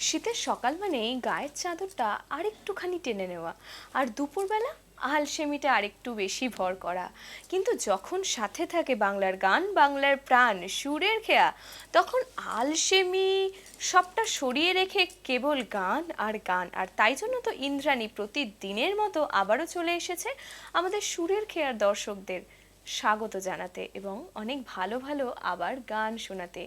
শীতের সকাল মানেই গায়ের চাদরটা আরেকটুখানি টেনে নেওয়া, আর দুপুরবেলা আলসেমিটা আরেকটু বেশি ভর করা। কিন্তু যখন সাথে থাকে বাংলার গান, বাংলার প্রাণ, সুরের খেয়া, তখন আলসেমি সবটা সরিয়ে রেখে কেবল গান আর গান। আর তাই জন্য তো ইন্দ্রাণী প্রতিদিনের মতো আবারও চলে এসেছে আমাদের সুরের খেয়ার দর্শকদের স্বাগত জানাতে এবং অনেক ভালো ভালো আবার গান শোনাতে।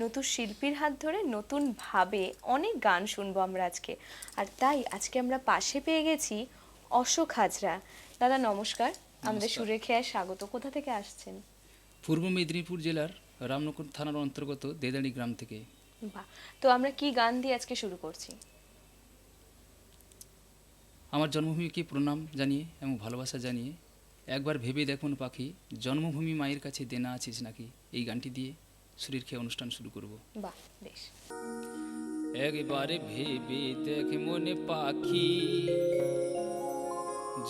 নতুন শিল্পীর হাত ধরে নতুন ভাবে অনেক গান শুনবো আমরা আজকে। আর তাই আজকে আমরা পাশে পেয়ে গেছি অশোক হাজরা। দাদা নমস্কার, আমাদের সুরের খেয়ায় স্বাগত। কোথা থেকে আসছেন? পূর্ব মেদিনীপুর জেলার রামনগর থানার অন্তর্গত দেদাড়ি গ্রাম থেকে। বাহ, তো আমরা কি গান দিয়ে আজকে শুরু করছি? আমার জন্মভূমিকে প্রণাম জানিয়ে এবং ভালোবাসা জানিয়ে একবার ভেবে দেখুন পাখি, জন্মভূমি মায়ের কাছে দেনা আছিস নাকি, এই গানটি দিয়ে শরীর খেয়ে অনুষ্ঠান শুরু করব। বাহ, বেশ। একবারে ভেবে দেখ মনে পাখি,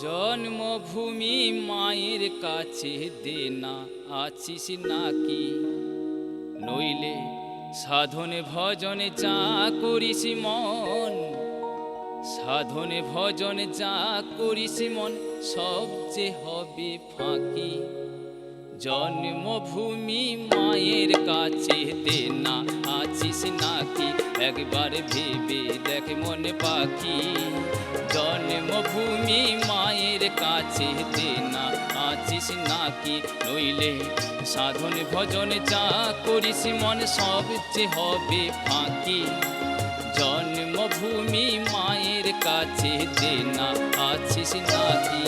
জন্মভূমি মায়ের কাছে দেনা আছিস নাকি, নইলে সাধনে ভজনে যা করিস মন, সাধনে ভজনে যা করিস মন, সব যে হবে ফাঁকি। জন্মভূমি মায়ের কাছে দেনা আছিস নাকি, একবার ভেবে দেখ মনে পাখি, জন্মভূমি মায়ের কাছে দেনা আছিস নাকি, নইলে সাধন ভজনে যা করিস মন, সব যে হবে ফাঁকি। জন্মভূমি মায়ের কাছে দেনা আছিস নাকি।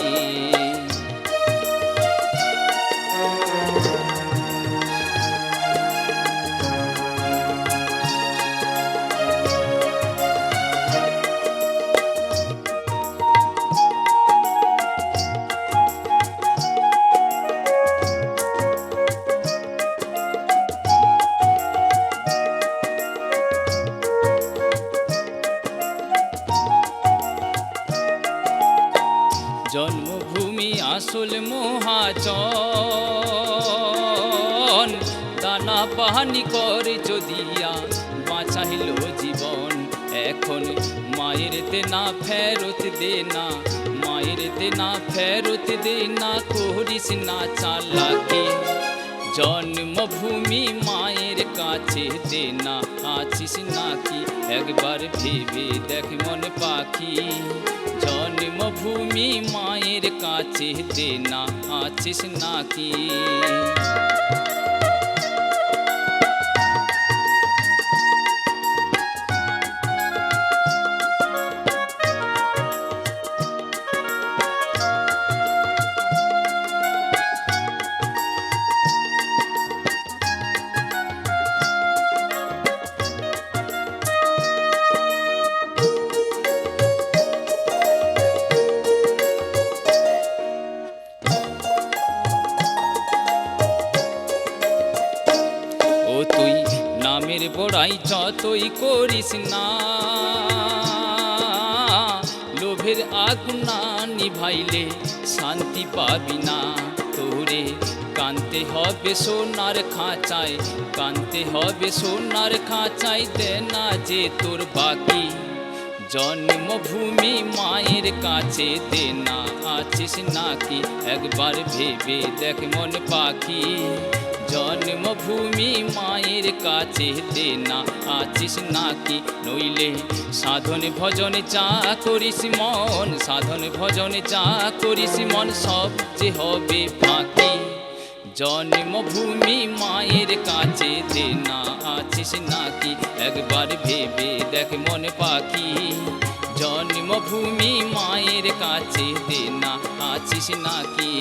জন্মভূমি আসল মহাজন, দানা পাহানি করে যদিয়া বাঁচাইল জীবন, এখন মায়ের দেনা ফেরত দে না, মায়ের দেনা ফেরত দে না, করিস না চালাকি। জন্মভূমি মায়ের কাছে দেনা আছিস নাকি, একবার ভেবে দেখ মনে পাখি, জন্মভূমি মায়ের কাছে দেনা আছিস নাকি। ও তুই নামের বড়াই যতই করিস না, লোভের আগুন না নিভাইলে শান্তি পাবি না, তোরে কানতে হবে সোনার খাঁচায়, কানতে হবে সোনার খাঁচায়, দেনা যে তোর বাকি। জন্মভূমি মায়ের কাছে দেনা আছিস নাকি, একবার ভেবে দেখ মন পাখি, জন্মভূমি মায়ের কাছে দেনা আছিস নাকি, নইলে সাধন ভজনে যা করিস মন, সাধন ভজনে যা করিস মন, সব যে হবে ফাঁকি। জন্মভূমি মায়ের কাছে দেনা আছিস নাকি, একবার ভেবে দেখ মনে পাখি, জন্মভূমি মায়ের কাছে দেনা আছিস নাকি,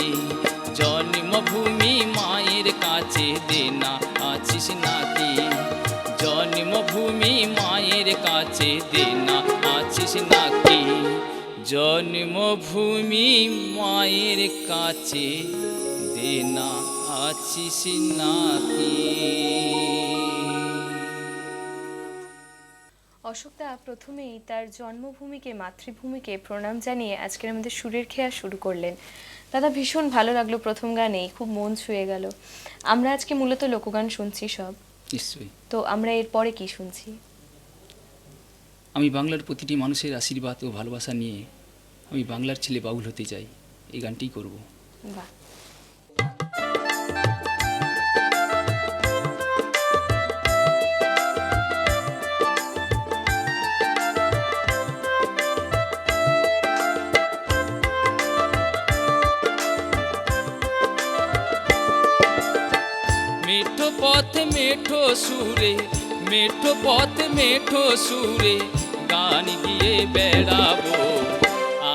জন্মভূমি মায়ের কাছে দেনা আছিস নাকি, জন্মভূমি মায়ের কাছে দেনা আছিস নাকি, জন্মভূমি মায়ের কাছে দেনা আছিস নাকি। অশোকদা প্রথমেই তার জন্মভূমিকে, মাতৃভূমিকে প্রণাম জানিয়ে আজকের আমাদের সুরের খেয়া শুরু করলেন। দাদা ভীষণ ভালো লাগলো, প্রথম গানেই খুব মন ছুঁয়ে গেল। আমরা আজকে মূলত লোকগান শুনছি সব, নিশ্চয়ই। তো আমরা এরপরে কি শুনছি? আমি বাংলার প্রতিটি মানুষের আশীর্বাদ ও ভালোবাসা নিয়ে আমি বাংলার ছেলে বাউল হতে চাই, এই গানটিই করব। বাহ। মেঠো পথ মেঠো সুরে, মেঠো পথ মেঠো সুরে গান গিয়ে বেড়াবো,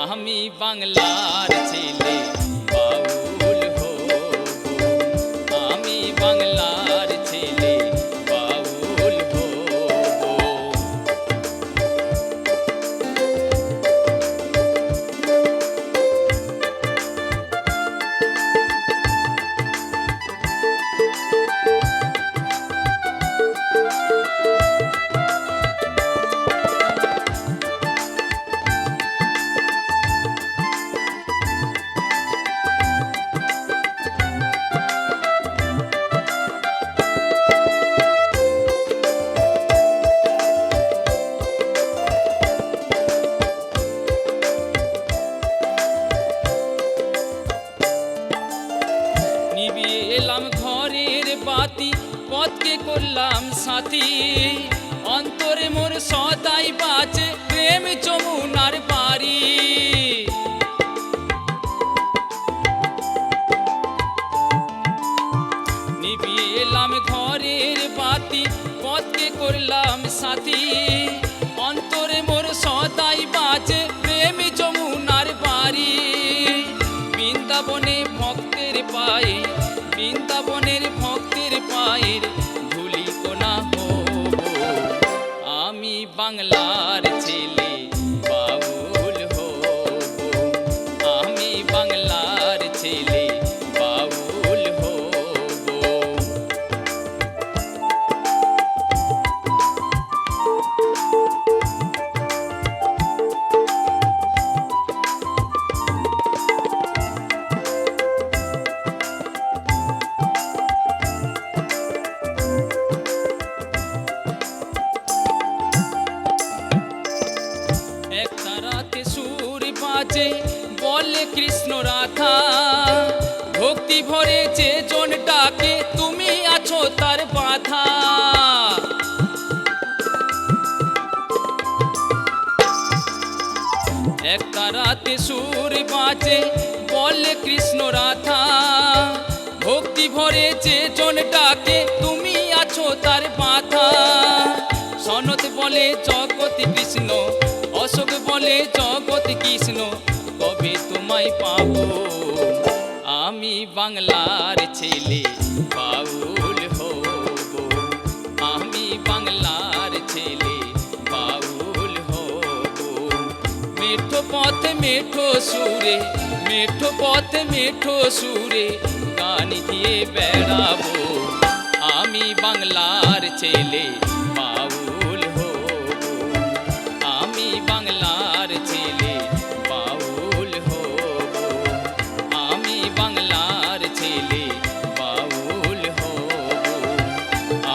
আমি বাংলার ছেলে বাউল হব, আমি বাংলার ছেলে বাউল হব। নিবিয়ে এলাম ঘরের বাতি, পথকে করলাম সাথী, অন্তরে মোর সদাই বাজে প্রেম যমুনার বাড়ি। নিবিয়ে এলাম ঘরের বাতি, পথকে করলাম সাথী, অন্তরে মোর সদাই বাজে প্রেম যমুনার বাড়ি। বৃন্দাবনে ভক্তের পায়ে, বৃন্দাবনের ভক্তের পায়ের ধুলি কোনা হব, আমি বাংলার ছেলে বাউল হব, আমি বাংলার ছেলে বাউল হব। একটা রাতে সুর বাজে বলে কৃষ্ণ রাধা, ভক্তি ভরে যে জন ডাকে তুমি আছো তার বাধা। একটা রাতে সুর বাজে বলে কৃষ্ণ রাধা, ভক্তি ভরে যে জন ডাকে তুমি আছো তার বাধা। সনত বলে জগৎ কৃষ্ণ, অশোক বলে জগৎ কৃষ্ণ, কবে তোমায় পাবো, আমি বাংলার ছেলে বাউল হব, আমি বাংলার ছেলে বাউল হব। মেঠো পথ মেঠো সুরে, মেঠো পথ মেঠো সুরে গান গিয়ে বেড়াবো, আমি বাংলার ছেলে বাউল হব, আমি বাংলার ছেলে বাউল হব, আমি বাংলার ছেলে বাউল হব,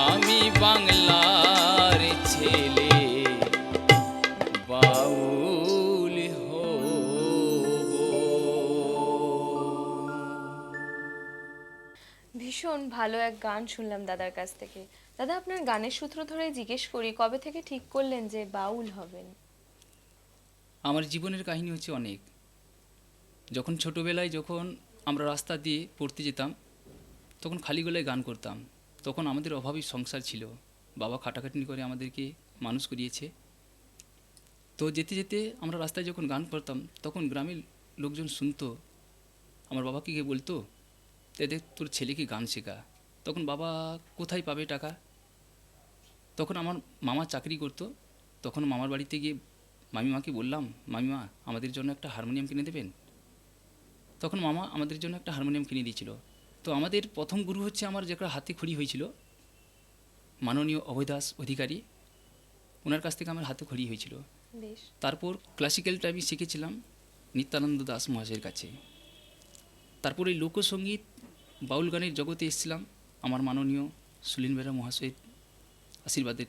আমি বাংলার ছেলে বাউল হব। ভীষণ ভালো এক গান শুনলাম দাদার কাছ থেকে। দাদা, আপনার গানের সূত্র ধরে জিজ্ঞেস করি, কবে থেকে ঠিক করলেন যে বাউল হবেন? আমার জীবনের কাহিনী হচ্ছে অনেক। যখন ছোটোবেলায় যখন আমরা রাস্তা দিয়ে পড়তে যেতাম, তখন খালি গলায় গান করতাম। তখন আমাদের অভাবী সংসার ছিল, বাবা খাটাখাটনি করে আমাদেরকে মানুষ করিয়েছে। তো যেতে যেতে আমরা রাস্তায় যখন গান করতাম, তখন গ্রামের লোকজন শুনতো, আমার বাবাকে গিয়ে বলতো, দেখ তোর ছেলেকে গান শেখা। তখন বাবা কোথায় পাবে টাকা? তখন আমার মামা চাকরি করতো। তখন মামার বাড়িতে গিয়ে মামিমাকে বললাম, মামিমা আমাদের জন্য একটা হারমোনিয়াম কিনে দেবেন? তখন মামা আমাদের জন্য একটা হারমোনিয়াম কিনে দিয়েছিল। তো আমাদের প্রথম গুরু হচ্ছে আমার যেটা হাতে খড়ি হয়েছিল, মাননীয় অভয় দাস অধিকারী, ওনার কাছ থেকে আমার হাতে খড়ি হয়েছিল। বেশ। তারপর ক্লাসিক্যালটা আমি শিখেছিলাম নিত্যানন্দ দাস মহাশয়ের কাছে। তারপরে লোকসঙ্গীত বাউল গানের জগতে এসেছিলাম আমার মাননীয় সুলিন বেরা মহাশয়ের আশীর্বাদের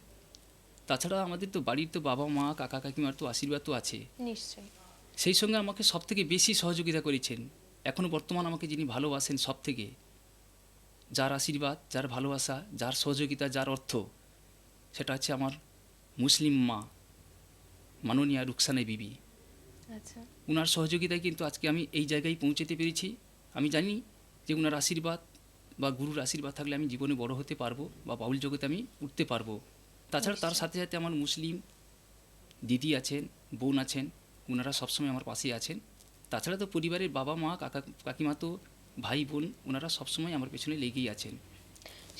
তাছাড়া আমাদের তো বাড়ির তো বাবা মা কাকা কাকিমার তো আশীর্বাদ তো আছে, নিশ্চয়ই। সেই সঙ্গে আমাকে সব থেকে বেশি সহযোগিতা করেছেন এখনও বর্তমান আমাকে যিনি ভালোবাসেন সব থেকে, যার আশীর্বাদ, যার ভালোবাসা, যার সহযোগিতা, যার অর্থ, সেটা হচ্ছে আমার মুসলিম মা মাননীয়া রুকসানে বিবি। আচ্ছা, উনার সহযোগিতায় কিন্তু আজকে আমি এই জায়গায় পৌঁছতে পেরেছি। আমি জানি যে উনার আশীর্বাদ বা গুরুর আশীর্বাদ থাকলে আমি জীবনে বড় হতে পারবো বা বাউল জগতে আমি উঠতে পারবো। তাছাড়া তার সাথে সাথে আমার মুসলিম দিদি আছেন, বোন আছেন, ওনারা সবসময় আমার পাশে আছেন। তাছাড়া তো পরিবারের বাবা মা কাকা কাকিমা তো ভাই বোন, ওনারা সবসময় আমার পেছনে লেগেই আছেন।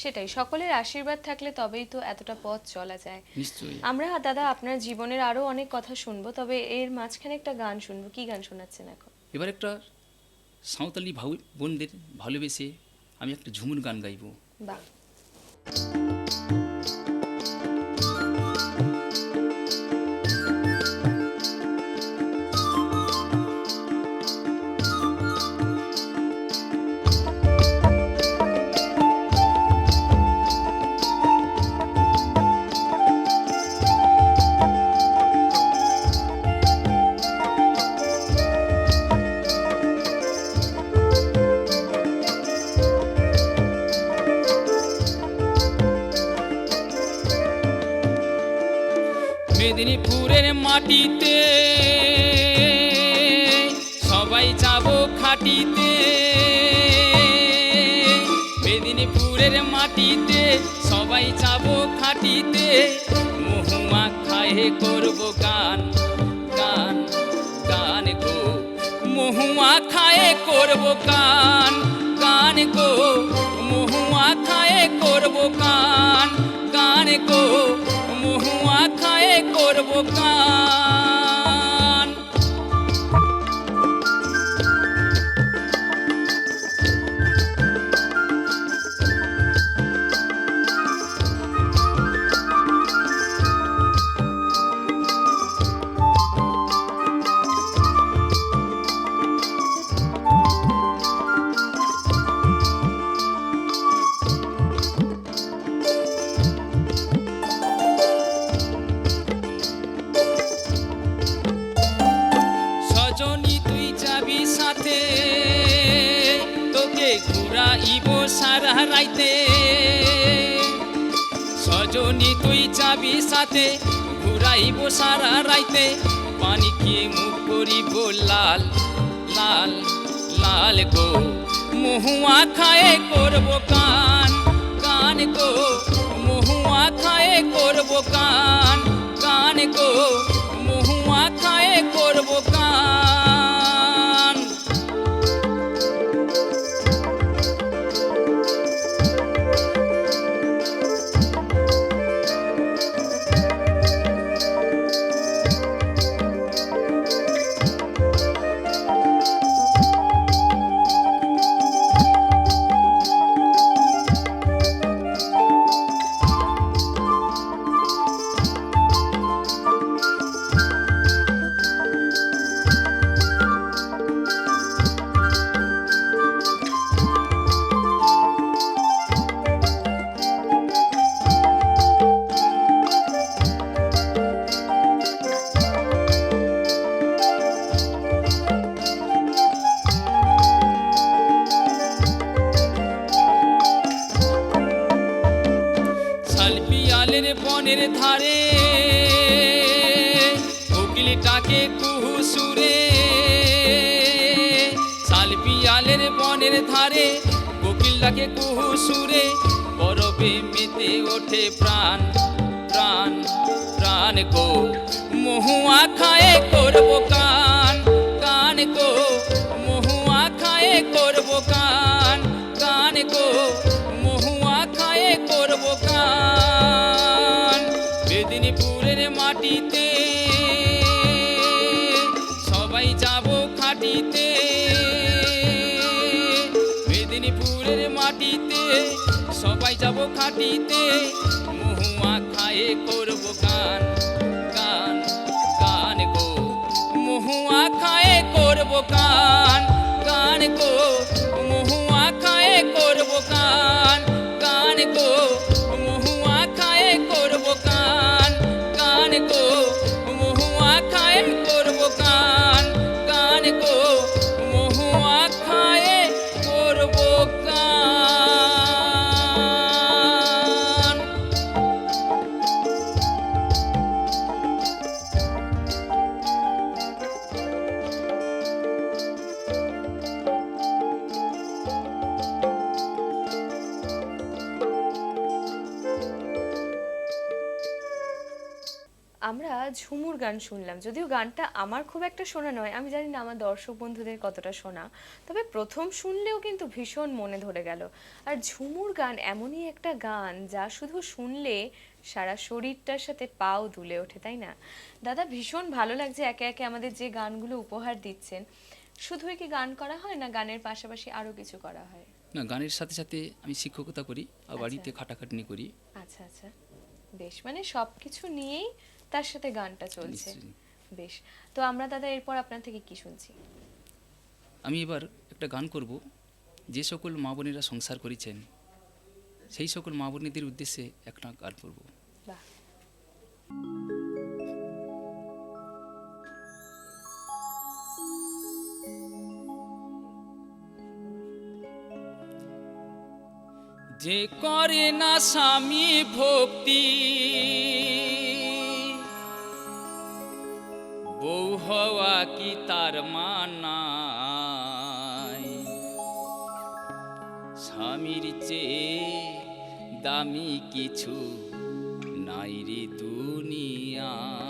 সেটাই, সকলের আশীর্বাদ থাকলে তবেই তো এতটা পথ চলা যায়। নিশ্চয়ই। আমরা দাদা আপনার জীবনের আরো অনেক কথা শুনবো, তবে এর মাঝখানে একটা গান শুনবো। কি গান শোনাচ্ছেন এখন? এবার একটা সাঁওতালি ভাই বোনদের ভালোবেসে আমি একটা ঝুমুর গান গাইবো। বাহ। মেদিনীপুরের মাটিতে সবাই যাব খাটিতে, মেদিনীপুরের মাটিতে সবাই যাব খাটিতে, মহুয়া খায়ে করব গান গান গান গো, মহুয়া খায়ে করব গান গান গো, মহুয়া খায়ে করব গান গান গো, মহুয়া খায়ে করব গান। সজনী তুই যাবি সাথে, তোকে ঘুরাইব সারা রাইতে, সজনী তুই যাবি সাথে, ঘুরাইব সারা রাইতে, পানি খেয়ে মুখ করিব লাল লাল লাল গো, মহুয়া খায়ে করব গান গান গো, মহুয়া খায়ে করব গান গান গো, মহুয়া খায়ে করব গান। শালপিয়ালের বনের ধারে কোকিলটাকে কুহু সুরে, শালপিয়ালের বনের ধারে কোকিলটাকে কুহু সুরে, বরফে মেতে ওঠে প্রাণ প্রাণ প্রাণ গো, মহুয়া খায়ে করব গান গান গো, মহুয়া খায়ে করব গান গান গো, মহুয়া খায়ে করব গান। মেদিনীপুরের মাটিতে সবাই যাব খাটিতে, মেদিনীপুরের মাটিতে সবাই যাব খাটিতে, মহুয়া খায়ে করব গান গান গান গো, মহুয়া খায়ে করব গান গান গো, মহুয়া খায়ে করব গান গান গো, মহুয়া খায়ে করব গান আমরা ঝুমুর গান শুনলাম, যদিও গানটা আমার খুব একটা শোনা নয়, আমি জানি না আমার দর্শক বন্ধুদের কতটা শোনা, তবে প্রথম শুনলেও কিন্তু ভীষণ মনে ধরে গেল। আর ঝুমুর গান এমনই একটা গান যা শুধু শুনলে সারা শরীরটার সাথে পাও দুলে ওঠে, তাই না? দাদা, ভীষণ ভালো লাগছে একে একে আমাদের যে গানগুলো উপহার দিচ্ছেন। শুধুই কি গান করা হয়, না গানের পাশাপাশি আরো কিছু করা হয়? না, গানের সাথে সাথে আমি শিক্ষকতা করি আর বাড়িতে খাটাখাটনি করি। আচ্ছা আচ্ছা, বেশ, মানে সবকিছু নিয়েই তার সাথে গানটা চলছে। নিশ্চয়ই। বেশ, তো আমরা দাদা এরপর আপনার থেকে কি শুনছি? আমি এবার একটা গান করব, যে সকল মা বোনেরা সংসার করেছেন সেই সকল মা বোনেদের উদ্দেশ্যে একটা গান করব। বাহ। যে করে না স্বামী ভক্তি, বউ হওয়া কি তার মানায়? স্বামীর চেয়ে দামি কিছু নাই রে দুনিয়ায়।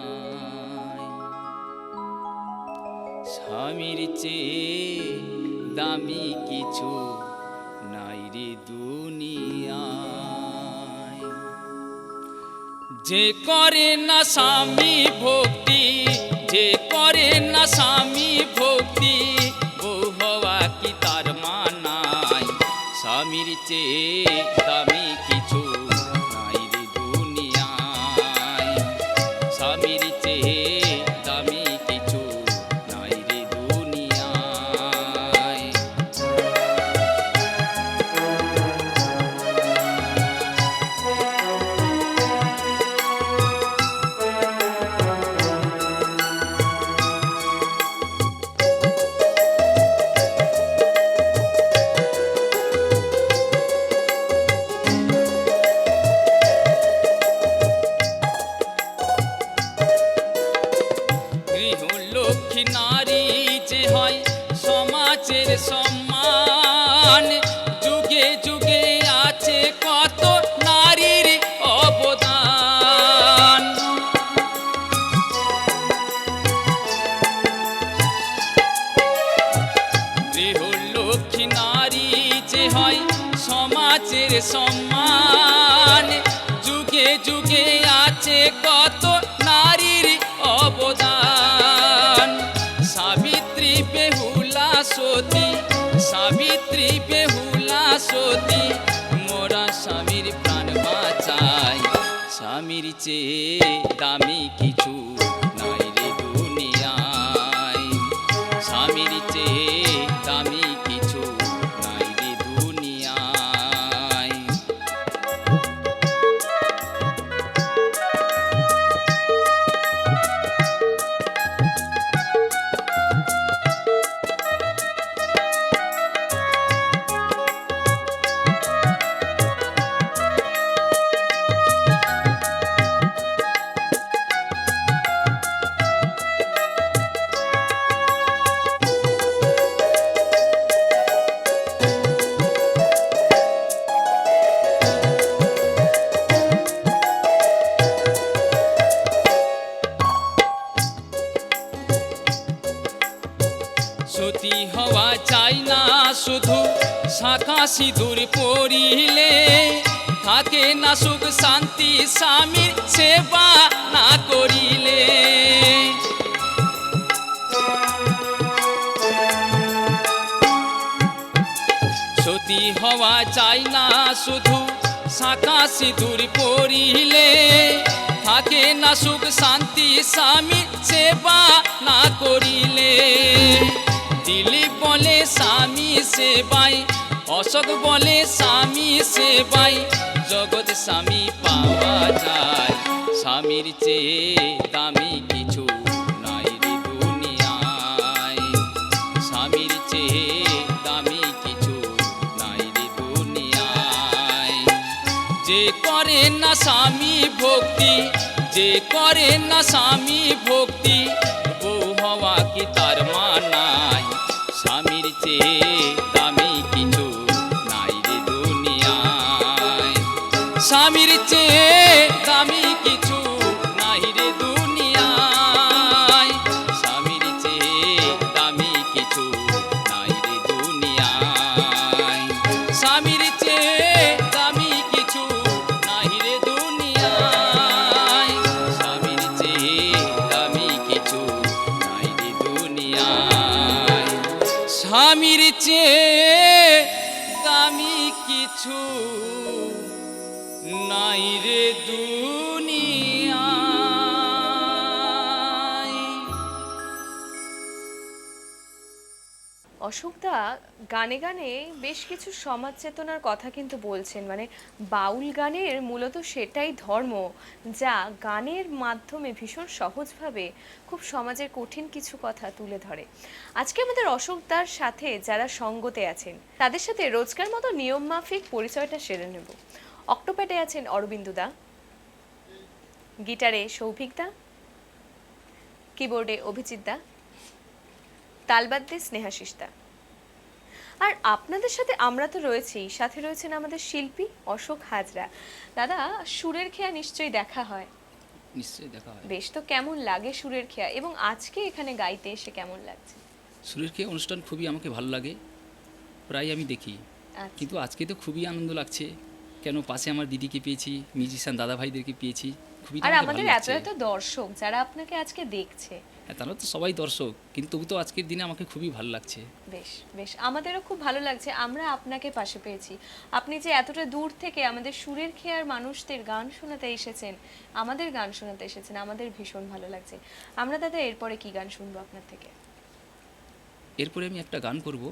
স্বামীর চেয়ে দামি কিছু নাই রে দুনিয়ায়। যে করে না স্বামী ভক্তি, যে করে না স্বামী ভক্তি, বউ হওয়া কি তার মানায়? স্বামীর চেয়ে দামি কিছু নাই রে দুনিয়ায়। স্বামীর চেয়ে দামি কিছু নাই রে দুনিয়ায়। গৃহলক্ষ্মী নারী যে হয় সমাজের সম্মান, যুগে যুগে আছে কত নারীর অবদান। গৃহলক্ষ্মী নারী যে হয় সমাজের সম্মান, যুগে যুগে আছে কত নারীর অবদান। সাবিত্রী, বেহুলা, সতী, সাবিত্রী, বেহুলা, সতী, মোরা স্বামীর প্রাণ বাঁচাই। স্বামীর চেয়ে দামি কিছু নাই রে দুনিয়ায়। স্বামীর চেয়ে দামি কিছু নাই রে দুনিয়ায়। সতী হওয়া চাই না শুধু শাখা সিঁদুর পরিলে, থাকে না সুখ শান্তি স্বামীর সেবা না করিলে। সতী হওয়া চাই না শুধু শাখা সিঁদুর পরিলে, থাকে না সুখ শান্তি স্বামীর সেবা না করিলে। দিলীপ বলে স্বামী সেবাই, অশোক বলে স্বামী সেবাই, জগৎ স্বামী পাওয়া যায়। স্বামীর চেয়ে দামি কিছু নাই রে দুনিয়ায়। স্বামীর চেয়ে দামি কিছু নাই রে দুনিয়ায়। যে করে না স্বামী ভক্তি, যে করে না স্বামী ভক্তি, বউ হওয়া কি তার মানায়? স্বামীর চেয়ে দামি কিছু নাই রে দুনিয়ায়। স্বামীর চেয়ে দামি কিছু নাই রে দুনিয়ায়। নাই রে দুনিয়ায়। অশোকদা গানে গানে বেশ কিছু সমাজ চেতনার কথা কিন্তু বলছেন, মানে বাউল গানের মূলত সেটাই ধর্ম, যা গানের মাধ্যমে ভীষণ সহজভাবে খুব সমাজের কঠিন কিছু কথা তুলে ধরে। আজকে আমাদের অশোকদার সাথে যারা সঙ্গতে আছেন তাদের সাথে রোজকার মতো নিয়ম মাফিক পরিচয়টা সেরে নেব। অক্টোপ্যাডে আছেন অরবিন্দুদা, গিটারে সৌভিকদা, কিবোর্ডে অভিজিৎদা, তালবাদ্যে স্নেহাশিসদা। আর আপনাদের সাথে আমরা তো রয়েছি, সাথে রয়েছেন আমাদের শিল্পী অশোক হাজরা। দাদা, সুরের খেয়া নিশ্চয়ই দেখা হয়? নিশ্চয়ই দেখা হয়। বেশ, তো কেমন লাগে সুরের খেয়া, এবং আজকে এখানে গাইতে এসে কেমন লাগছে? সুরের খেয়ে অনুষ্ঠান খুবই আমাকে ভালো লাগে, প্রায় আমি দেখি। আচ্ছা। কিন্তু আজকে তো খুবই আনন্দ লাগছে, কেন পাশে আমার দিদিকে পেয়েছি, মিউজিশিয়ান দাদা ভাইদেরকে পেয়েছি, খুবই আর আমাকে আমাদের ভালো এত লাগছে। এত দর্শক যারা আপনাকে আজকে দেখছে। হ্যাঁ, তারা তো সবাই দর্শক, কিন্তু তবু তো আজকের দিনে আমাকে খুবই ভালো লাগছে। বেশ বেশ, আমাদেরও খুব ভালো লাগছে, আমরা আপনাকে পাশে পেয়েছি। আপনি যে এতটা দূর থেকে আমাদের সুরের খেয়ার মানুষদের গান শোনাতে এসেছেন, আমাদের গান শোনাতে এসেছেন, আমাদের ভীষণ ভালো লাগছে। আমরা দাদা এরপরে কি গান শুনবো আপনার থেকে? এরপরে আমি একটা গান করব,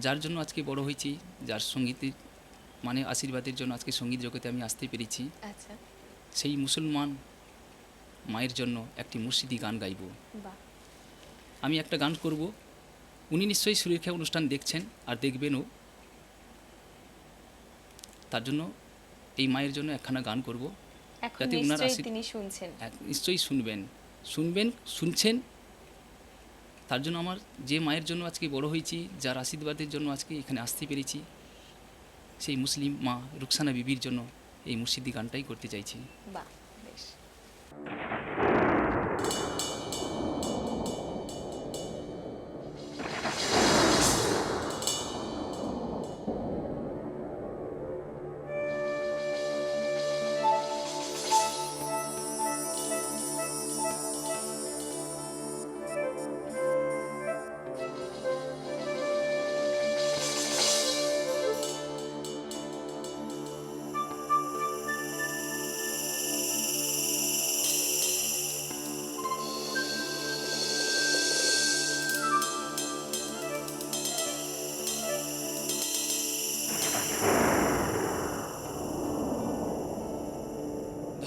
যার জন্য আজকে বড় হয়েছি, যার সঙ্গীতের মানে আশীর্বাদের জন্য আজকে সঙ্গীত জগতে আমি আসতে পেরেছি। আচ্ছা, সেই মুসলমান মায়ের জন্য একটি মুর্শিদি গান গাইব। বাহ। আমি একটা গান করব, উনি নিশ্চয়ই সুরের খেয়া অনুষ্ঠান দেখছেন আর দেখবেনও, তার জন্য এই মায়ের জন্য একখানা গান করব, এখন যাতে উনার নিশ্চয়ই তিনি শুনছেন। নিশ্চয়ই শুনছেন। তার জন্য আমার যে মায়ের জন্য আজকে বড় হয়েছি, যার আশীর্বাদের জন্য আজকে এখানে আসতে পেরেছি, সেই মুসলিম মা রুকসানা বিবির জন্য এই মুর্শিদি গানটাই করতে চাইছি। বাহ, বেশ।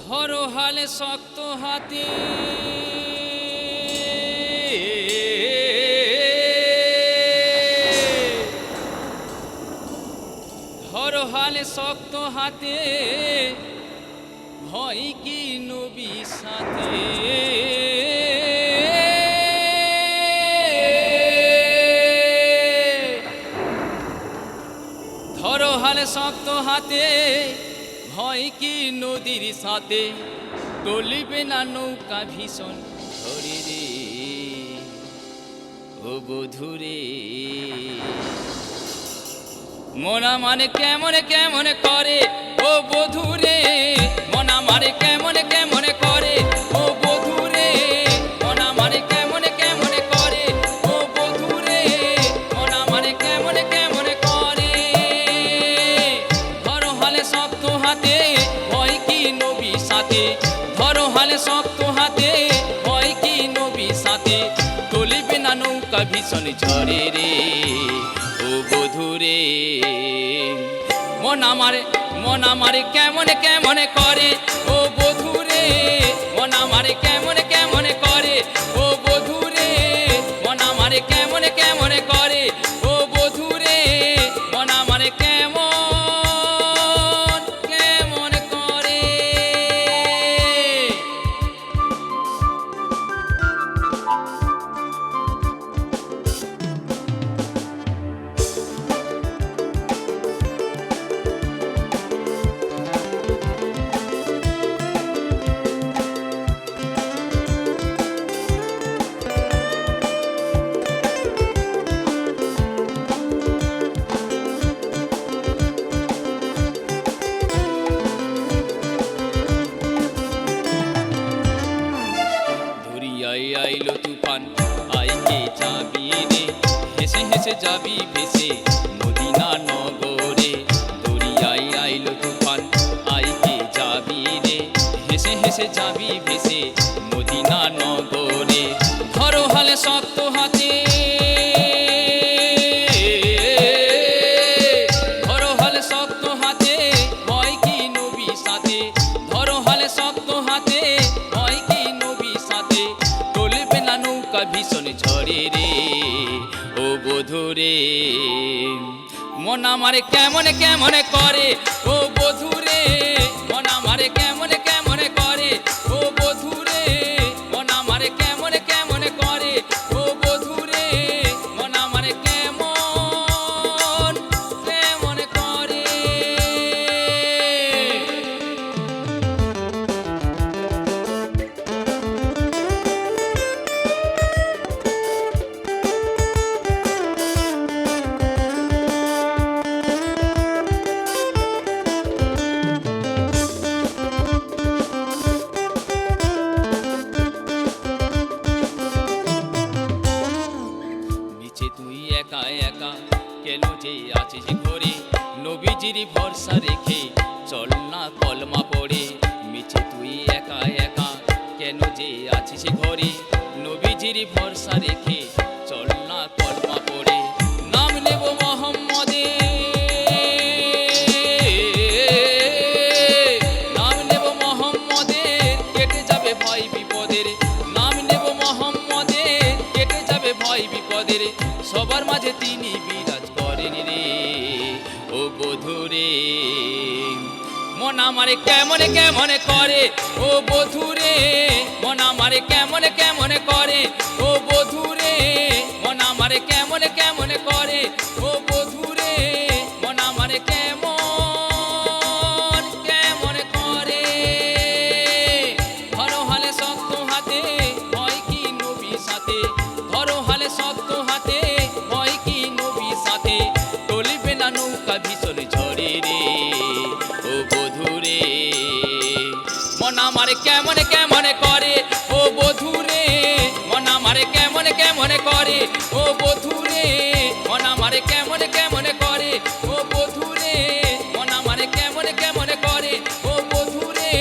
ধরো হালে শক্ত হাতে, ধরো হালে শক্ত হাতে, ভয় কি নবী সাথে। ধরো হালে শক্ত হাতে, ভয় কি নদীর সাথে, টলিবে না নৌকা ভীষণ ধরে রে ও বধুরে। মনা মানে কেমন কেমন করে ও বধুরে, মনা মানে কেমন কেমন করে ও বধুরে, মনা মানে কেমন কেমন করে ও বধুরে, মনা মানে কেমন কেমন করে। ধরো হালে শক্ত হাতে, ভয় কি নবী সাথে, ধরো হালে শক্ত হাতে, ভয় কি নবী সাথে, টলিবে না নৌকা ভীষণ ঝরে রে ও বধুরে। মন আমারে কেমন কেমন করে ও বধুরে, মন আমারে কেমন কেমন করে ও বধুরে, মন আমারে কেমন কেমন করে ও বধুরে, মন আমারে কেমন কেমন করে। দরিয়ায় আইলো তুফান, আইকে যাবি রে, হেসে হেসে যাবি ভেসে মদিনা নগরে। দরিয়ায় আইলো তুফান, ভেসে যাবি ভেসে মদিনা নগরে। ধরো হালে শক্ত হাতে, ধরো হালে শক্ত হাতে, হয় কি নবী সাথে। ধরো হালে শক্ত হাতে, হয় কি নবী সাথে। চলবে না নৌকা ভীষণ ঝড়ে রে ও বধুরে। মন আমারে কেমন কেমন করে ও বধুরে, মন আমারে কেমন কেমন করে ও বধুরে, মন আমারে কেমন কেমন করে ও বধুরে, মন আমারে কেমন কেমন করে। নিচে তুই একা একা কেন যে আছিস ঘরে, নবীজির ভরসা রেখে চল না কলমা পড়ে। নিচে তুই একা একা কেন যে আছিস ঘরে, নবীজির ভরসা রেখে চল না কলমা পড়ে। নাম নেব মোহাম্মদের, নাম নেব মোহাম্মদের, কেটে যাবে ভয় বিপদের। নাম নেব মোহাম্মদের, কেটে যাবে ভয় বিপদের। সবার মাঝে তিনি বিরাজ করেন রে ও বধুরে। মন আমারে কেমন কেমন করে ও বধুরে, মন আমারে কেমন কেমন করে ও বধুরে, মন আমারে কেমন কেমন করে ও বধুরে, মন আমারে কেমন কেমন করে। ধরো হালে শক্ত হাতে, হয় কি নবী সাথে। ধরো হালে শক্ত হাতে, হয় কি নবী সাথে। চলবে না নৌকা ভীষণ ঝড়ে রে ও বধুরে। মন আমারে কেমন কেমন করে ও বধুরে, মন আমারে কেমন কেমন করে ও বধুরে, মন আমারে কেমন কেমন করে ও বধুরে, মন আমারে কেমন কেমন করে ও বধুরে,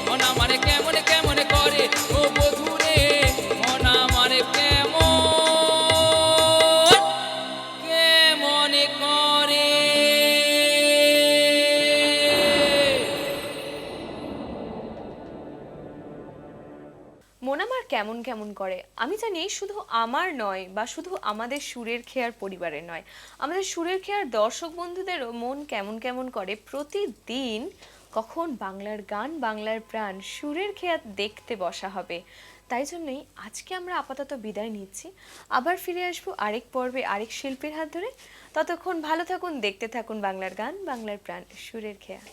মন আমারে কেমন কেমন করে ও বধুরে, মন আমারে কেমন কেমন করে। মন আমার কেমন কেমন করে, আমি জানি শুধু আমার নয় বা শুধু আমাদের সুরের খেয়ার পরিবারের নয়, আমাদের সুরের খেয়ার দর্শক বন্ধুদেরও মন কেমন কেমন করে প্রতিদিন কখন বাংলার গান বাংলার প্রাণ সুরের খেয়া দেখতে বসা হবে। তাই জন্যই আজকে আমরা আপাতত বিদায় নিচ্ছি, আবার ফিরে আসবো আরেক পর্বে আরেক শিল্পীর হাত ধরে। ততক্ষণ ভালো থাকুন, দেখতে থাকুন বাংলার গান বাংলার প্রাণ সুরের খেয়া।